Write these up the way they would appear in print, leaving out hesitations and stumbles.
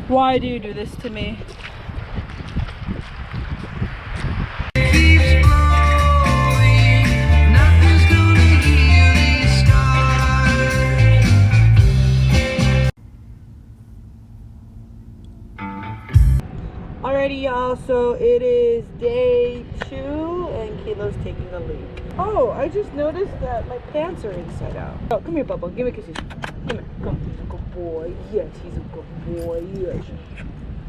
Why do you do this to me? Alrighty, y'all, so it is day 2 and Kilo's taking a leak. Oh, I just noticed that my pants are inside out. Oh, come here, Bubba. Give me kisses. Come here. Come. He's a good boy. Yes, he's a good boy. Yes.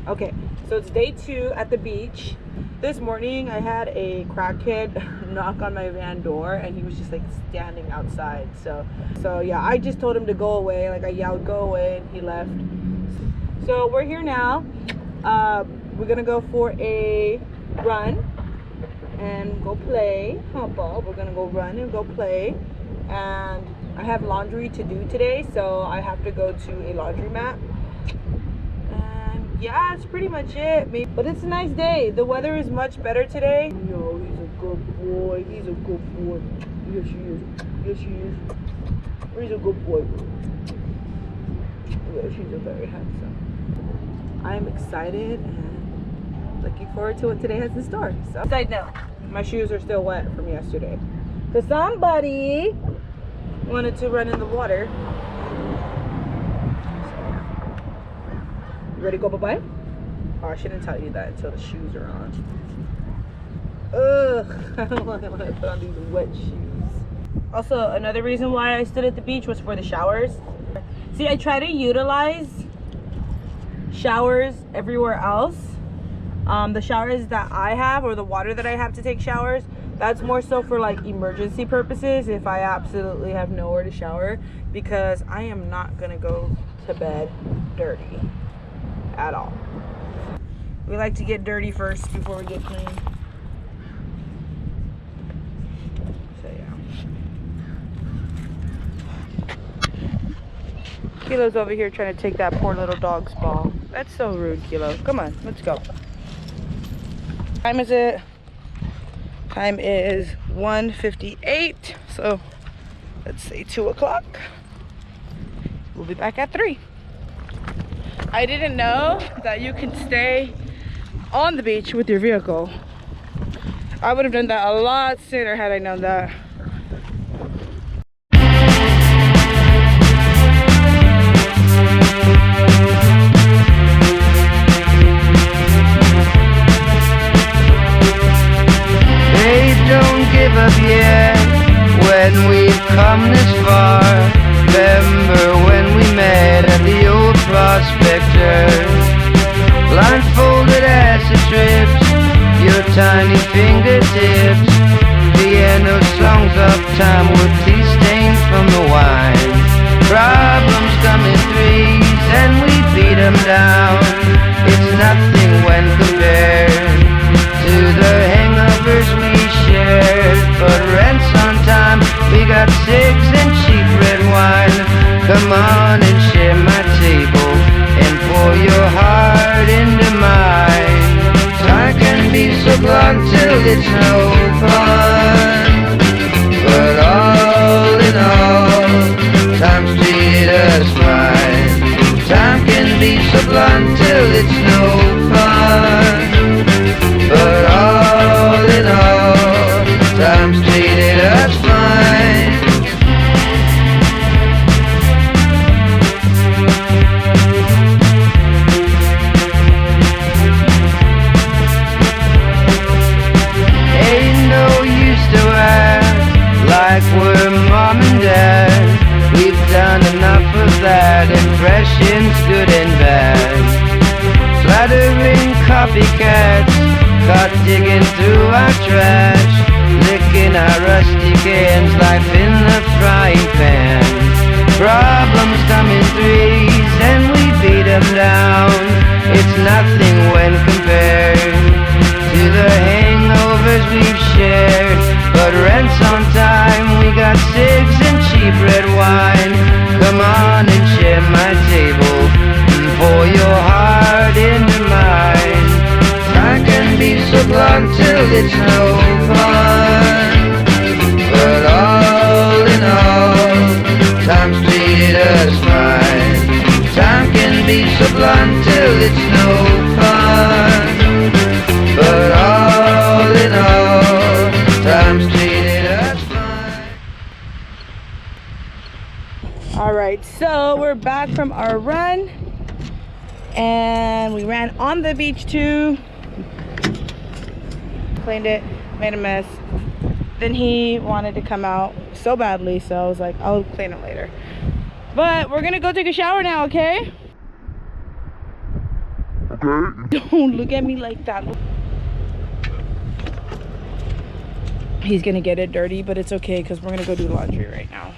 Okay, so it's day 2 at the beach. This morning, I had a crackhead knock on my van door, and he was just like standing outside. So yeah, I just told him to go away. Like I yelled, "Go away," and he left. So we're here now. We're gonna go for a run and go play. Humpa. We're gonna go run and go play. And I have laundry to do today, so I have to go to a laundromat. And yeah, that's pretty much it. But it's a nice day. The weather is much better today. No, he's a good boy. He's a good boy. Yes, he is. Yes, he is. He's a good boy. Yes, he's a very handsome. I am excited and looking forward to what today has in store. So, side note, my shoes are still wet from yesterday because somebody wanted to run in the water. You ready to go bye-bye? Oh, I shouldn't tell you that until the shoes are on. Ugh, I don't want to put on these wet shoes. Also, another reason why I stood at the beach was for the showers. See, I try to utilize showers everywhere else. The showers that I have, or the water that I have to take showers, that's more so for like emergency purposes if I absolutely have nowhere to shower, because I am not gonna go to bed dirty at all. We like to get dirty first before we get clean. So yeah, Kilo's over here trying to take that poor little dog's ball. That's so rude, Kilo. Come on, let's go. Time is it? Time is 1:58. So let's say 2 o'clock. We'll be back at 3. I didn't know that you can stay on the beach with your vehicle. I would have done that a lot sooner had I known that. Don't give up yet when we've come this far. Remember when we met at the old Prospector? Blindfolded acid trips, your tiny fingertips, piano songs of time with tea stains from the wine. Problems come in threes and we beat them down. It's nothing when compared to the hangovers we shared. But rent's on time, we got cigs and cheap red wine. Come on and share my table and pour your heart into mine. I can be so blunt till it's no fun, but all in all, time's treated us fine. Time can be so blunt till it's no fun, but all in all, time's treated us fine. Ain't no use to act like we're mom and dad. We've done enough of that, impressions good and bad. Flattering copycats, caught digging through our trash, licking our rusty cans, life in the frying pan. Problems come in threes and we beat them down. It's nothing when compared to the hangovers we've shared. But rent's on time, we got cigs and cheap red wine. Come on and share my table and pour your heart into mine. I can be so blunt till it's no fun, but all in all, time's treated us fine. Time can be so blunt fun till it's no fun. But all in all, time's treated us fine. All right, so we're back from our run, and we ran on the beach too. Cleaned it, made a mess. Then he wanted to come out so badly, so I was like, I'll clean it later. But we're gonna go take a shower now, okay? Okay. Don't look at me like that. He's gonna get it dirty, but it's okay because we're gonna go do laundry right now.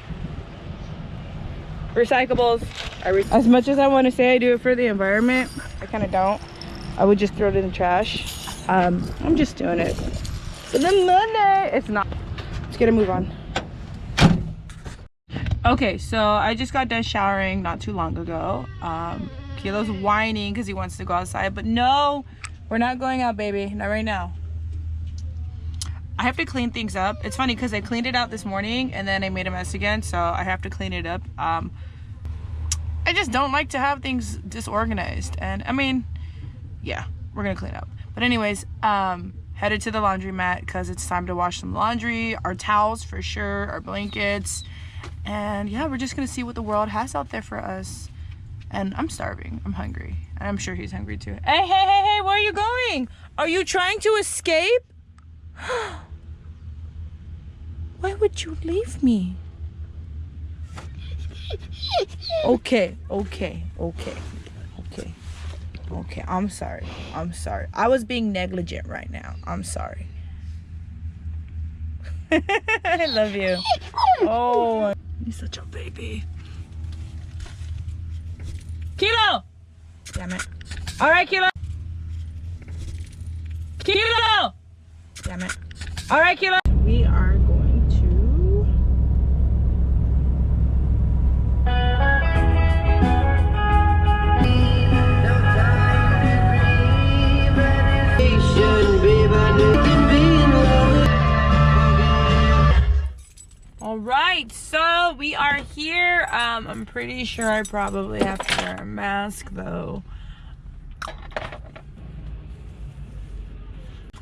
Recyclables. As much as I want to say I do it for the environment, I kind of don't. I would just throw it in the trash. I'm just doing it for the money. It's not. Let's get a move on. Okay, so I just got done showering not too long ago. Kilo's whining because he wants to go outside, but no, we're not going out, baby. Not right now. I have to clean things up. It's funny because I cleaned it out this morning and then I made a mess again, so I have to clean it up. I just don't like to have things disorganized, and I mean, yeah, we're gonna clean up. But anyways, headed to the laundromat because it's time to wash some laundry, our towels for sure, our blankets, and yeah, we're just gonna see what the world has out there for us. And I'm starving, I'm hungry, and I'm sure he's hungry too. Hey, where are you going? Are you trying to escape? Why would you leave me? Okay. I'm sorry. I was being negligent right now. I'm sorry. I love you. Oh, you're such a baby. Kilo! Damn it. All right, Kilo. Kilo! Damn it. All right, Kilo. We are going to... All right, so we are here. I'm pretty sure I probably have to wear a mask though.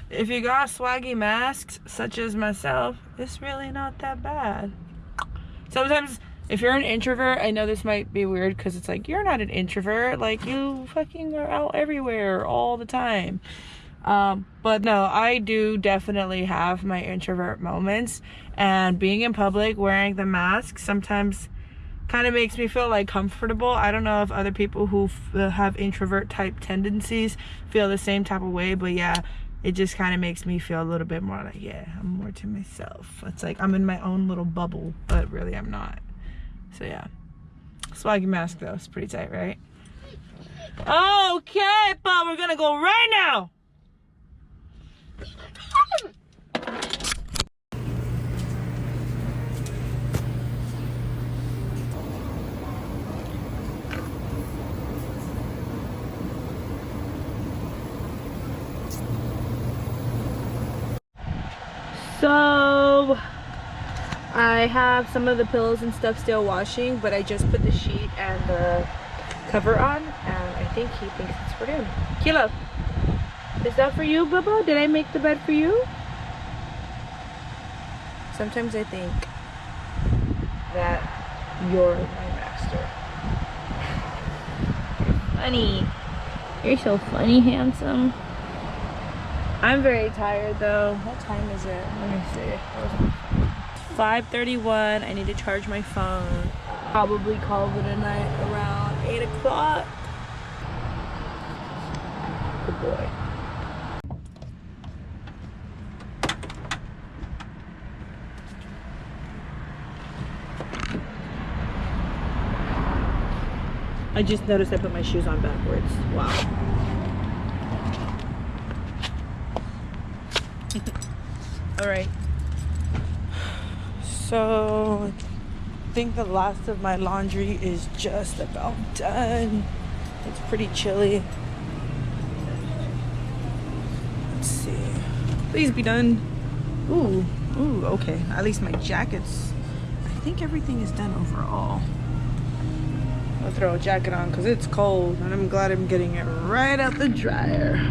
If you got swaggy masks, such as myself, it's really not that bad. Sometimes, if you're an introvert, I know this might be weird because it's like, you're not an introvert. Like, you fucking are out everywhere all the time. But no, I do definitely have my introvert moments. And being in public, wearing the mask, sometimes kind of makes me feel like comfortable. I don't know if other people who have introvert type tendencies feel the same type of way, but yeah, it just kind of makes me feel a little bit more like, yeah, I'm more to myself. It's like I'm in my own little bubble, but really I'm not. So yeah. Swaggy mask though, it's pretty tight, right? Okay, but we're gonna go right now. So I have some of the pillows and stuff still washing, but I just put the sheet and the cover on, and I think he thinks it's for him. Kilo, is that for you, Bubba? Did I make the bed for you? Sometimes I think that you're my master. Funny. You're so funny, handsome. I'm very tired though. What time is it? Let me see. 5:31. I need to charge my phone. Probably call it a night around 8 o'clock. Good boy. I just noticed I put my shoes on backwards. Wow. All right, so I think the last of my laundry is just about done. It's pretty chilly. Let's see. Please be done. Ooh, okay. At least my jackets. I think everything is done overall. I'll throw a jacket on because it's cold, and I'm glad I'm getting it right out the dryer.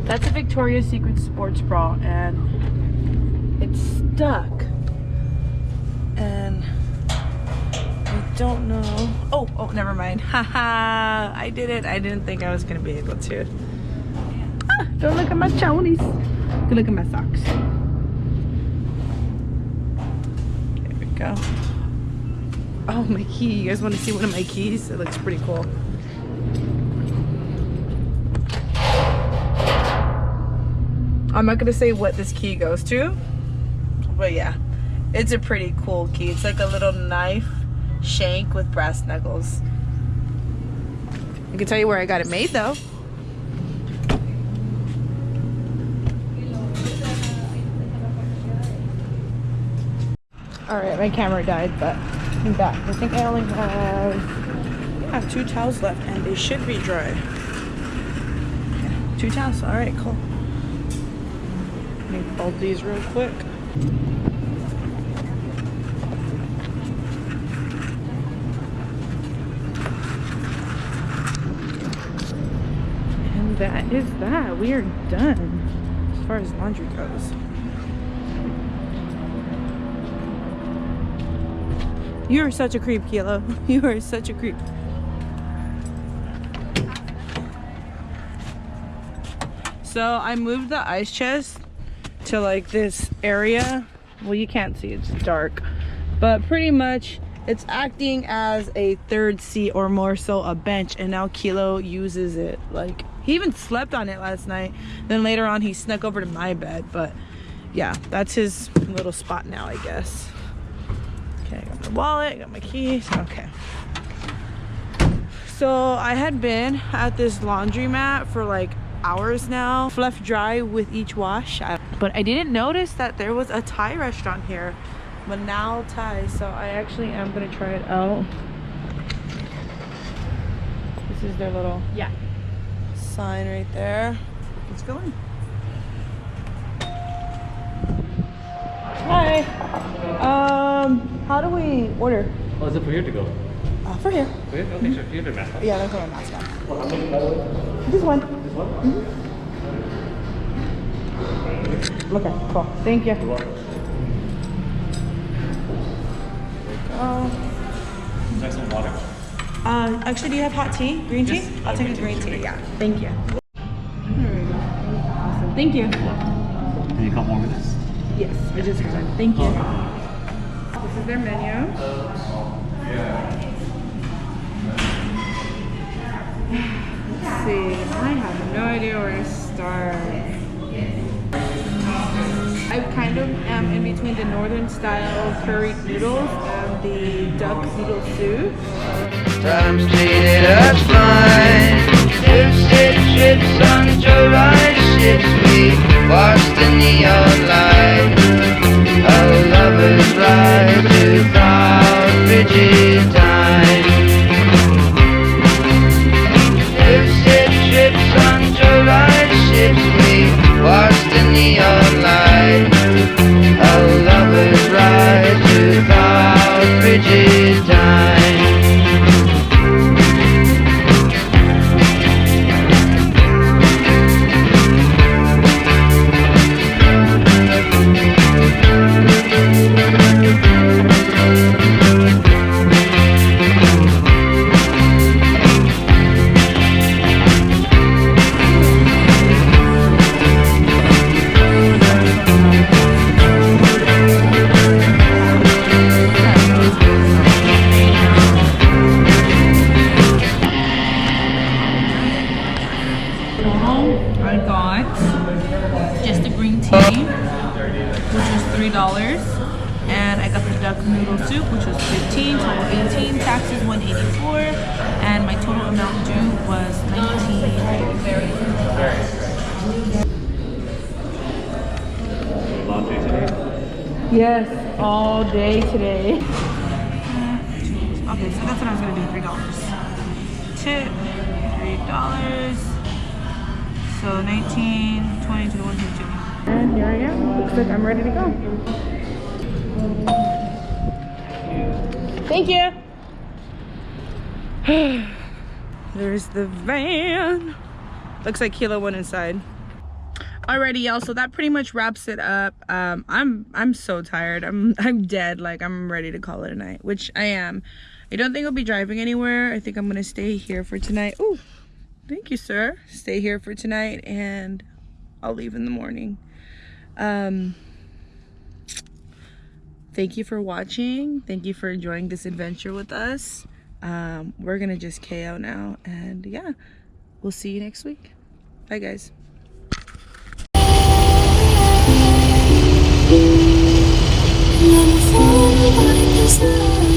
That's a Victoria's Secret sports bra, and it's stuck. And I don't know. Oh, never mind. Haha, I did it. I didn't think I was gonna be able to. Ah, don't look at my chonies. Good look at my socks. There we go. Oh, my key. You guys want to see one of my keys? It looks pretty cool. I'm not gonna say what this key goes to, but yeah, it's a pretty cool key. It's like a little knife shank with brass knuckles. I can tell you where I got it made though. Alright, my camera died, but I'm back. I think I only have 2 towels left, and they should be dry. Yeah, 2 towels. Alright, cool. Let me fold these real quick. And that is that. We are done as far as laundry goes. You are such a creep, Kilo. You are such a creep. So I moved the ice chest to like this area. Well, you can't see, it's dark, but pretty much it's acting as a third seat, or more so a bench, and now Kilo uses it. Like, he even slept on it last night. Then later on he snuck over to my bed, but yeah, that's his little spot now, I guess. Okay, I got my wallet, I got my keys. Okay, so I had been at this laundromat for like hours now, left dry with each wash, but I didn't notice that there was a Thai restaurant here, Manal Thai, so I actually am gonna try it out. This is their little sign right there. Let's go in. Hi. How do we order? Oh, is it for here to go? For here. For here? Okay, sure. You have your mask on. Yeah, that's what my mask on. Well, how many, by the way? This one. This one? Okay, cool. Thank you. You're welcome. Try some water. Actually, do you have hot tea? Green tea? Yes. I'll take a green tea. Yeah. Thank you. There we go. Awesome. Thank you. Can you come more with us? Yes, I just got it. Thank you. This is their menu. Let's see. I have no idea where to start. I kind of am in between the northern style curried noodles and the duck noodle soup. Times treated us fine. Lucid trips on July ships, we watched the neon light. Our lovers ride without rigid time. Lucid trips on July ships, we watched the neon light. Our lovers ride without rigid time. I got just a green tea, which was $3, and I got the duck noodle soup, which was $15, total $18, taxes $184, and my total amount due was $19. Laundry today? Yes, all day today. Okay, so that's what I was gonna do, $3. Tip, $3. So So 19, 20, 21, 22. And here I am. Looks like I'm ready to go. Thank you. There's the van. Looks like Kilo went inside. Alrighty, y'all, so that pretty much wraps it up. I'm so tired. I'm dead. Like, I'm ready to call it a night, which I am. I don't think I'll be driving anywhere. I think I'm gonna stay here for tonight. Oh, thank you, sir. Stay here for tonight, and I'll leave in the morning. Thank you for watching. Thank you for enjoying this adventure with us. We're gonna just KO now, and yeah, we'll see you next week. Bye, guys. Never fall by this love.